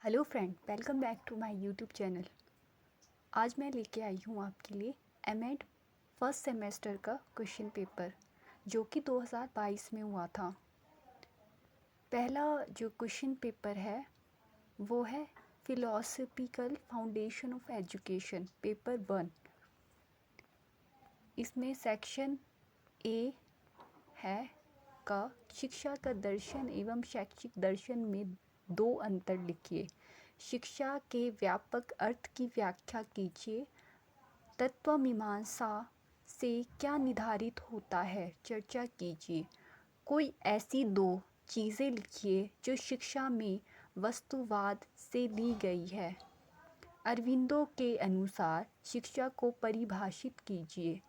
Hello friend, welcome back to my YouTube channel. आज मैं लेके आई हूँ आपके लिए एमएड फर्स्ट सेमेस्टर का क्वेश्चन पेपर जो कि 2022 में हुआ था। पहला जो क्वेश्चन पेपर है वो है philosophical foundation of education paper 1। इसमें सेक्शन ए है का शिक्षा का दर्शन एवं शैक्षिक दर्शन में दो अंतर लिखिए। शिक्षा के व्यापक अर्थ की व्याख्या कीजिए। तत्वमीमांसा से क्या निर्धारित होता है, चर्चा कीजिए। कोई ऐसी दो चीज़ें लिखिए जो शिक्षा में वस्तुवाद से ली गई है। अरविंदो के अनुसार शिक्षा को परिभाषित कीजिए।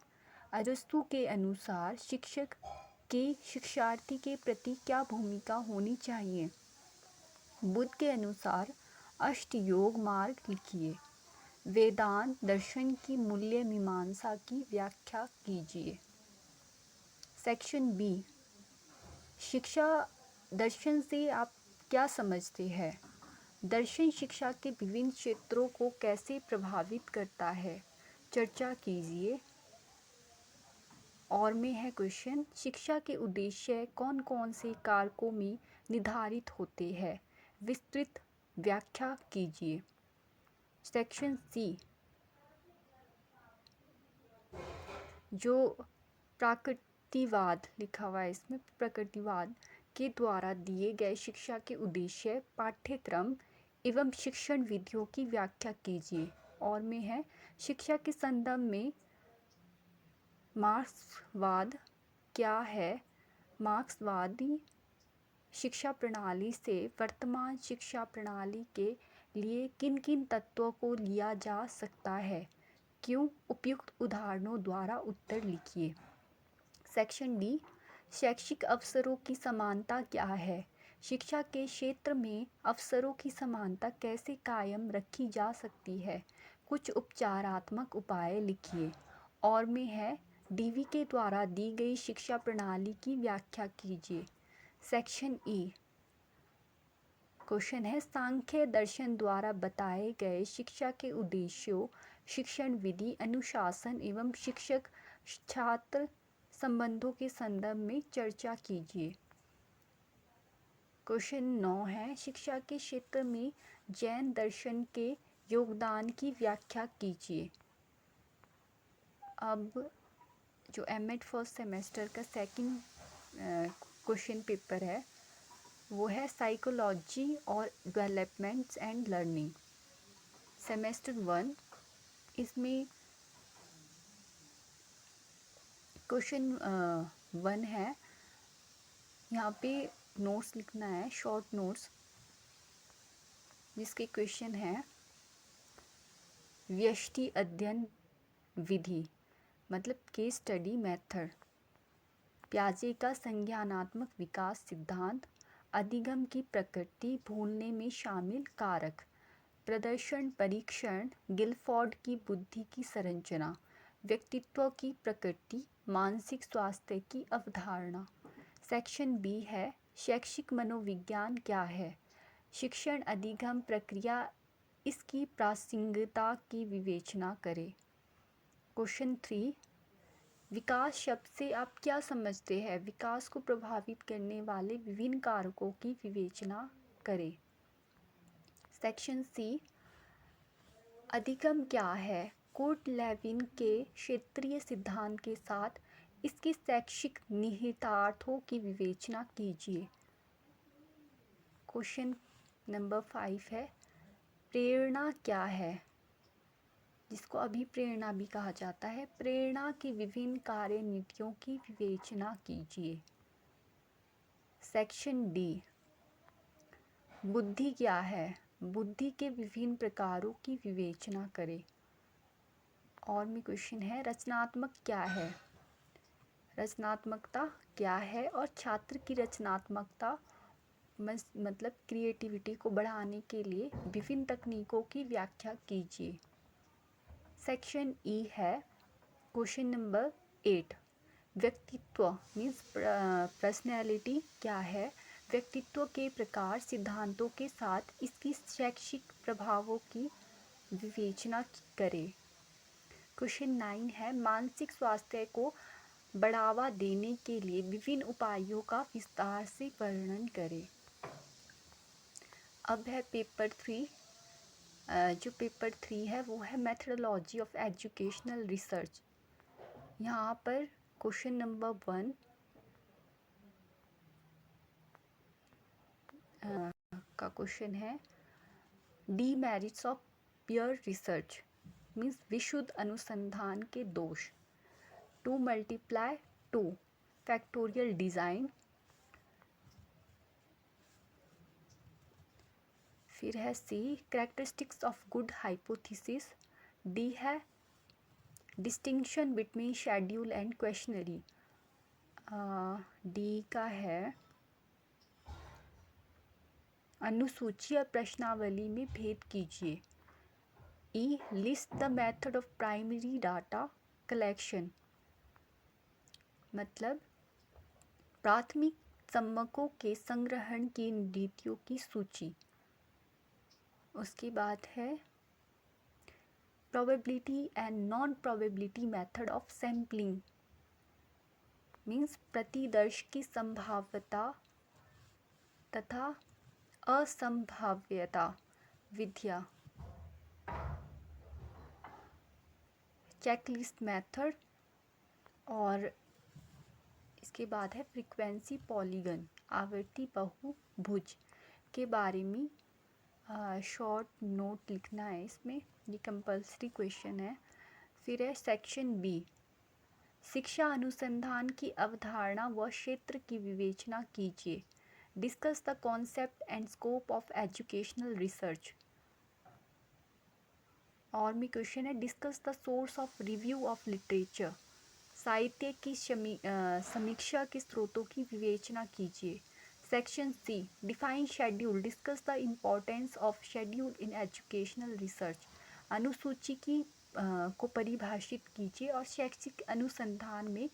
अरस्तु के अनुसार शिक्षक के शिक्षार्थी के प्रति क्या भूमिका होनी चाहिए। बुद्ध के अनुसार अष्टयोग मार्ग लिखिए। वेदांत दर्शन की मूल्य मीमांसा की व्याख्या कीजिए। सेक्शन बी, शिक्षा दर्शन से आप क्या समझते हैं। दर्शन शिक्षा के विभिन्न क्षेत्रों को कैसे प्रभावित करता है, चर्चा कीजिए। और में है क्वेश्चन, शिक्षा के उद्देश्य कौन कौन से कारकों में निर्धारित होते हैं, विस्तृत व्याख्या कीजिए। सेक्शन सी, जो प्रकृतिवाद लिखा हुआ है इसमें, प्रकृतिवाद के द्वारा दिए गए शिक्षा के उद्देश्य, पाठ्यक्रम एवं शिक्षण विधियों की व्याख्या कीजिए। और में है शिक्षा के संदर्भ में मार्क्सवाद क्या है, मार्क्सवादी शिक्षा प्रणाली से वर्तमान शिक्षा प्रणाली के लिए किन किन तत्वों को लिया जा सकता है, क्यों। उपयुक्त उदाहरणों द्वारा उत्तर लिखिए। सेक्शन डी, शैक्षिक अवसरों की समानता क्या है, शिक्षा के क्षेत्र में अवसरों की समानता कैसे कायम रखी जा सकती है, कुछ उपचारात्मक उपाय लिखिए। और में है डीवी के द्वारा दी गई शिक्षा प्रणाली की व्याख्या कीजिए। सेक्शन ई, क्वेश्चन है, सांख्य दर्शन द्वारा बताए गए शिक्षा के उद्देश्यों, शिक्षण विधि, अनुशासन एवं शिक्षक छात्र संबंधों के संदर्भ में चर्चा कीजिए। क्वेश्चन 9 है, शिक्षा के क्षेत्र में जैन दर्शन के योगदान की व्याख्या कीजिए। अब जो एमएड फर्स्ट सेमेस्टर का सेकंड क्वेश्चन पेपर है वो है साइकोलॉजी और डेवलपमेंट्स एंड लर्निंग, सेमेस्टर 1। इसमें क्वेश्चन 1 है, यहाँ पे नोट्स लिखना है, शॉर्ट नोट्स, जिसके क्वेश्चन है व्यष्टि अध्ययन विधि मतलब केस स्टडी मेथड, प्याजे का संज्ञानात्मक विकास सिद्धांत, अधिगम की प्रकृति, भूलने में शामिल कारक, प्रदर्शन परीक्षण, गिलफोर्ड की बुद्धि की संरचना, व्यक्तित्व की प्रकृति, मानसिक स्वास्थ्य की अवधारणा। सेक्शन बी है, शैक्षिक मनोविज्ञान क्या है, शिक्षण अधिगम प्रक्रिया, इसकी प्रासंगिकता की विवेचना करें। क्वेश्चन 3, विकास शब्द से आप क्या समझते हैं, विकास को प्रभावित करने वाले विभिन्न कारकों की विवेचना करें। सेक्शन सी, अधिगम क्या है, कुर्ट लेविन के क्षेत्रीय सिद्धांत के साथ इसके शैक्षिक निहितार्थों की विवेचना कीजिए। क्वेश्चन नंबर 5 है, प्रेरणा क्या है, जिसको अभिप्रेरणा भी कहा जाता है, प्रेरणा की विभिन्न कार्यनीतियों की विवेचना कीजिए। सेक्शन डी, बुद्धि क्या है, बुद्धि के विभिन्न प्रकारों की विवेचना करें। और में क्वेश्चन है, रचनात्मक क्या है, रचनात्मकता क्या है और छात्र की रचनात्मकता मतलब क्रिएटिविटी को बढ़ाने के लिए विभिन्न तकनीकों की व्याख्या कीजिए। सेक्शन ई है, क्वेश्चन नंबर 8, व्यक्तित्व मीन्स पर्सनैलिटी क्या है, व्यक्तित्व के प्रकार सिद्धांतों के साथ इसकी शैक्षिक प्रभावों की विवेचना करें। क्वेश्चन 9 है मानसिक स्वास्थ्य को बढ़ावा देने के लिए विभिन्न उपायों का विस्तार से वर्णन करें। अब है पेपर 3। जो पेपर 3 है वो है मेथडोलॉजी ऑफ एजुकेशनल रिसर्च। यहाँ पर क्वेश्चन नंबर 1 का क्वेश्चन है demerits of pure research means विशुद्ध अनुसंधान के दोष। 2 × 2 फैक्टोरियल डिज़ाइन। फिर है C characteristics of good hypothesis. D है distinction between schedule and questionnaire. D का है अनुसूची और प्रश्नावली में भेद कीजिए। E list the method of primary data collection मतलब प्राथमिक सम्मकों के संग्रहण की नीतियों की सूची। उसके बाद है probability and non probability method of sampling means प्रतिदर्श की संभाव्यता तथा असंभाव्यता विधिया। Checklist method. और इसके बाद है फ्रीक्वेंसी पॉलीगन आवर्ती बहुभुज के बारे में शॉर्ट नोट लिखना है इसमें, ये कंपल्सरी क्वेश्चन है। फिर है सेक्शन बी शिक्षा अनुसंधान की अवधारणा व क्षेत्र की विवेचना कीजिए। Discuss the concept and scope of educational research. और में क्वेश्चन है discuss the source of review of literature साहित्य की समीक्षा के स्रोतों की विवेचना कीजिए। Section C define schedule discuss the importance of schedule in educational research अनुसूची की को परिभाषित कीजिए और शैक्षिक अनुसंधान में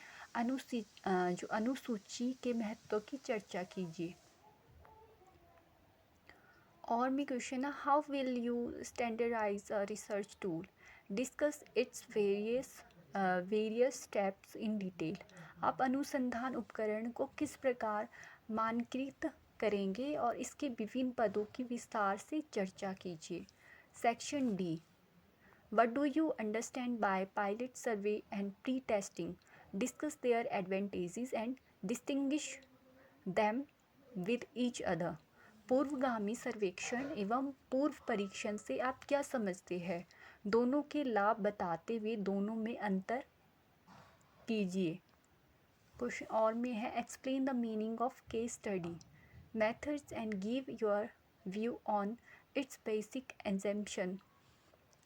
जो अनुसूची के महत्व की चर्चा कीजिए। और में क्वेश्चन है how will you standardize a research tool discuss its various steps in detail. आप अनुसंधान उपकरण को किस प्रकार मानकीकृत करेंगे और इसके विभिन्न पदों की विस्तार से चर्चा कीजिए। Section D What do you understand by pilot survey and pre-testing? Discuss their advantages and distinguish them with each other. पूर्वगामी सर्वेक्षण एवं पूर्व परीक्षण से आप क्या समझते हैं? दोनों के लाभ बताते हुए दोनों में अंतर कीजिए। क्वेश्चन और में है explain the meaning of case study methods and give your view on it's basic exemption.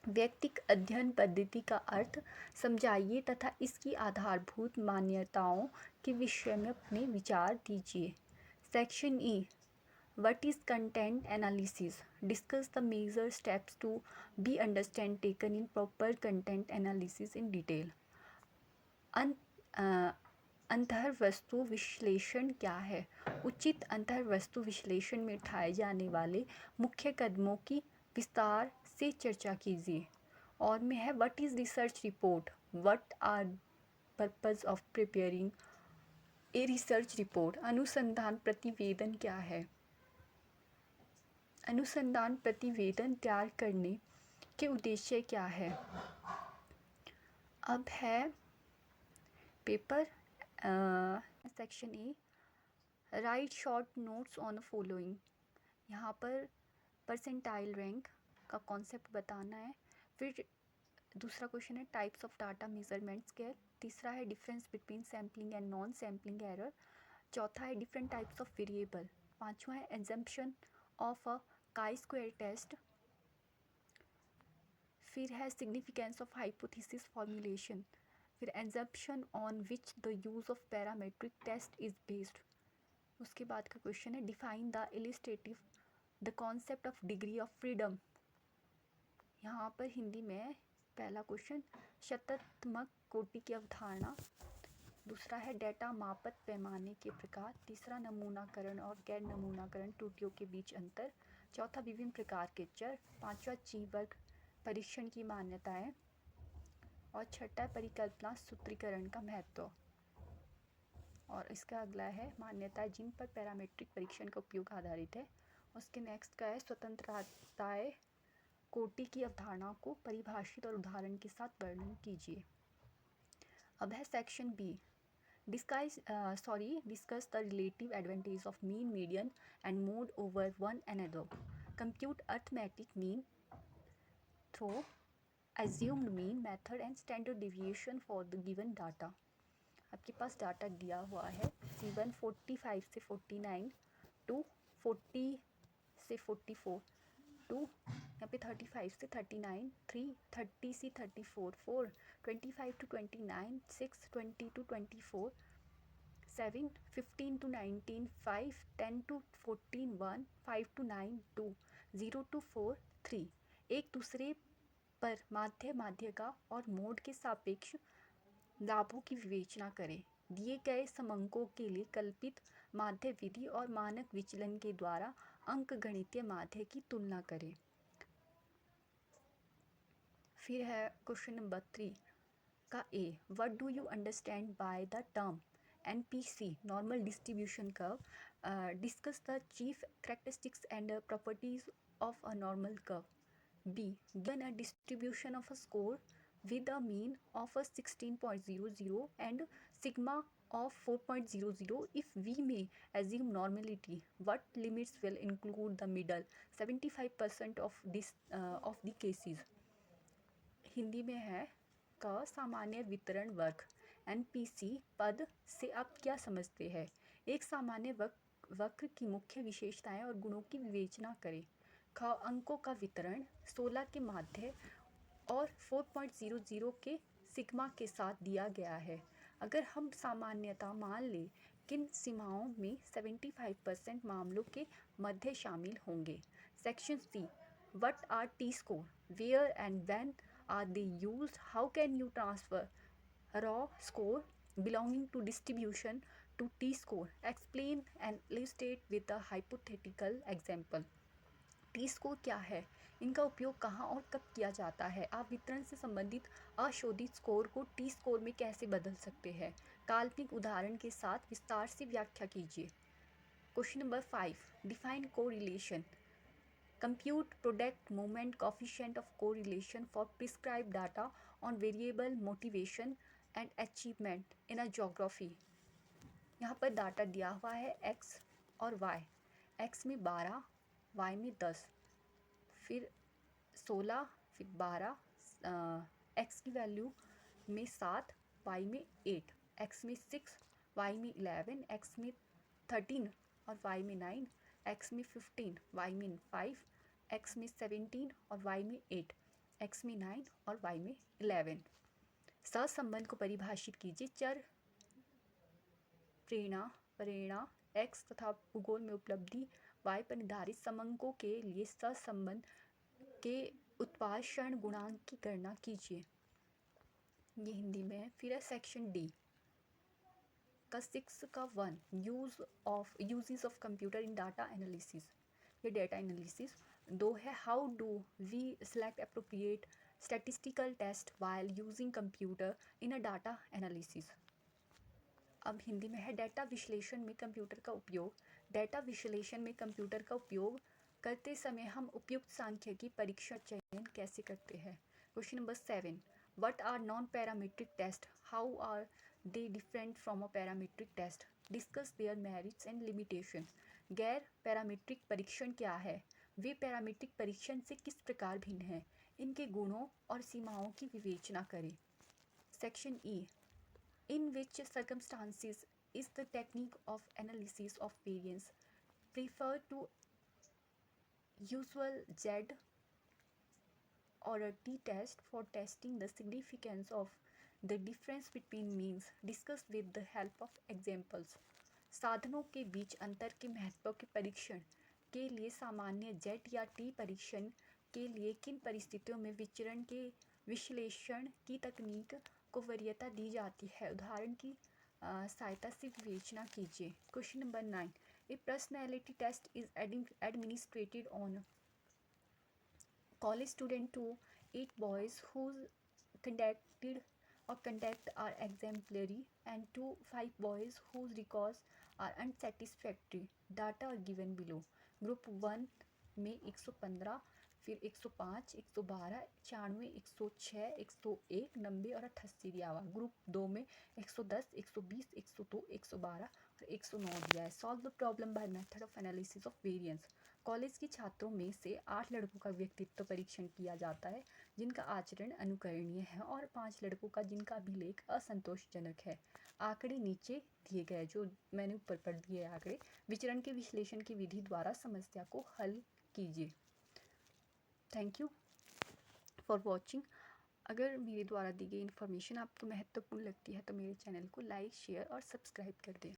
व्यक्तिक अध्ययन पद्धति का अर्थ समझाइए तथा इसकी आधारभूत मान्यताओं के विषय में अपने विचार दीजिए। Section E what is content analysis discuss the major steps to be understand taken in proper content analysis in detail. अंतर्वस्तु विश्लेषण क्या है? उचित अंतर्वस्तु विश्लेषण में उठाए जाने वाले मुख्य कदमों की विस्तार से चर्चा कीजिए। और में है what is research report what are purpose of preparing a research report. अनुसंधान प्रतिवेदन क्या है? अनुसंधान प्रतिवेदन तैयार करने के उद्देश्य क्या है? अब है paper section A right short notes on following. यहाँ पर परसेंटाइल रैंक का कॉन्सेप्ट बताना है। फिर दूसरा क्वेश्चन है types of data measurement scale. तीसरा है difference between sampling and non sampling error. चौथा है डिफरेंट टाइप्स ऑफ वेरिएबल। पांचवा है exemption of a chi square test. फिर है सिग्निफिकेंस ऑफ हाइपोथेसिस फॉर्मुलेशन। फिर assumption on which the use of parametric test is based. उसके बाद का क्वेश्चन है define the illustrative the concept of degree of freedom. यहाँ पर हिंदी में पहला क्वेश्चन शतत्मक कोटि की अवधारणा। दूसरा है डेटा मापक पैमाने के प्रकार। तीसरा नमूनाकरण और गैर नमूनाकरण त्रुटियों के बीच अंतर। चौथा विभिन्न प्रकार के चर। पांचवा ची वर्ग परीक्षण की मान्यताएं। और छठा परिकल्पना सूत्रीकरण का महत्व। और इसका अगला है मान्यताएं जिन पर पैरामीट्रिक परीक्षण का उपयोग आधारित है। उसके नेक्स्ट का है स्वतंत्रताएं कोटि की अवधारणा को परिभाषित और उदाहरण के साथ वर्णन कीजिए। अब है section B, discuss the relative advantage of mean, median and mode over one another. Compute arithmetic mean through assumed mean method and standard deviation for the given data। आपके पास डाटा दिया हुआ है C1 45 से 49 टू 40 से 44 to यहाँ पे 35 से 39 3 30 से 34 4 25 to 29 6 20 to 24 7 15 to 19 5 10 to 14 1 5 to 9 2 0 to 4 3 एक दूसरे पर माध्य का और मोड के सापेक्ष लाभों की विवेचना करें। दिए गए समंकों के लिए कल्पित माध्य विधि और मानक विचलन के द्वारा अंकगणितीय माध्य की तुलना करें। फिर है क्वेश्चन नंबर 3 का A, what do you understand by the term NPC normal distribution curve. Discuss the chief characteristics and properties of a normal curve. B, given a distribution of a score with a mean of a 16.00 and sigma of 4.00, if we may assume normality, what limits will include the middle 75% of the cases। Hindi में है क सामान्य वितरण वर्ग। NPC पद से आप क्या समझते हैं? एक सामान्य वक्र की मुख्य विशेषताएं और गुणों की विवेचना करें। ख अंकों का वितरण 16 के माध्य और 4.00 के सिग्मा के साथ दिया गया है। अगर हम सामान्यता मान लें, किन सीमाओं में 75% मामलों के मध्य शामिल होंगे। Section C, what are T score, where and when are they used, how can you transfer raw score belonging to distribution to T score, explain and illustrate with a hypothetical example। T score क्या है, इनका उपयोग कहाँ और कब किया जाता है, आप वितरण से संबंधित अशोधित स्कोर को टी स्कोर में कैसे बदल सकते हैं, काल्पनिक उदाहरण के साथ विस्तार से व्याख्या कीजिए। Question number 5, define correlation. Compute product moment coefficient of correlation for prescribe data on variable motivation and achievement in a geography. यहाँ पर डाटा दिया हुआ है x और y। x में 12, y में 10, फिर 16, फिर 12, x की वैल्यू में 7, y में 8, x में 6, y में 11, x में 13 और y में 9, x में 15, y में 5, x में 17 और y में 8, x में 9 और y में 11। सहसंबंध को परिभाषित कीजिए। चर प्रेरणा x तथा भूगोल में उपलब्धि y पर निर्धारित समंकों के लिए सहसंबंध के उत्पाद क्षण गुणांक की गणना कीजिए। ये हिंदी में है। फिर है सेक्शन डी का 6 का 1, uses of computer in data analysis. ये डाटा एनालिसिस। 2 है, how do we select appropriate statistical test while using computer in a data analysis. अब हिंदी में है, डाटा विश्लेषण में कंप्यूटर का उपयोग। डाटा विश्लेषण में कंप्यूटर का उपयोग करते समय हम उपयुक्त सांख्यिकी परीक्षण चयन कैसे करते हैं। Question number 7, what are non parametric test, how are they different from a parametric test, discuss their merits and limitation. गैर पैरामीट्रिक परीक्षण क्या है, वे पैरामीट्रिक परीक्षण से किस प्रकार भिन्न हैं, इनके गुणों और सीमाओं की विवेचना करें। Section E, in which circumstances is the technique of analysis of variance preferred to usual Z or a t-test for testing the significance of the difference between means, discussed with the help of examples। साधनों के बीच अंतर के महत्व के परीक्षण के लिए सामान्य Z या T परीक्षण के लिए किन परिस्थितियों में विचरण के विश्लेषण की तकनीक को वरीयता दी जाती है, उदाहरण की सहायता से विवेचना कीजिए। Question number 9, a personality test is administered on college student to 8 boys whose conduct are exemplary and to 5 boys whose records are unsatisfactory. Data are given below. Group 1 में 115, फिर 105, 112, 96, 106, 101, 90 और 88 दिया हुआ। ग्रुप 2 में 110, 120, 102, 112 और 109 दिया है। Solve the problem by method of analysis of variance. College के छात्रों में से 8 लड़कों का व्यक्तित्व परीक्षण किया जाता है जिनका आचरण अनुकरणीय है और 5 लड़कों का जिनका अभिलेख असंतोषजनक है। आंकड़े नीचे दिए गए, जो मैंने ऊपर पढ़ दिए आंकड़े। विचरण के विश्लेषण की विधि द्वारा समस्या को हल कीजिए। Thank you for watching. अगर मेरे द्वारा दी गई इन्फॉर्मेशन आपको महत्वपूर्ण लगती है तो मेरे चैनल को लाइक, शेयर और सब्सक्राइब कर दें।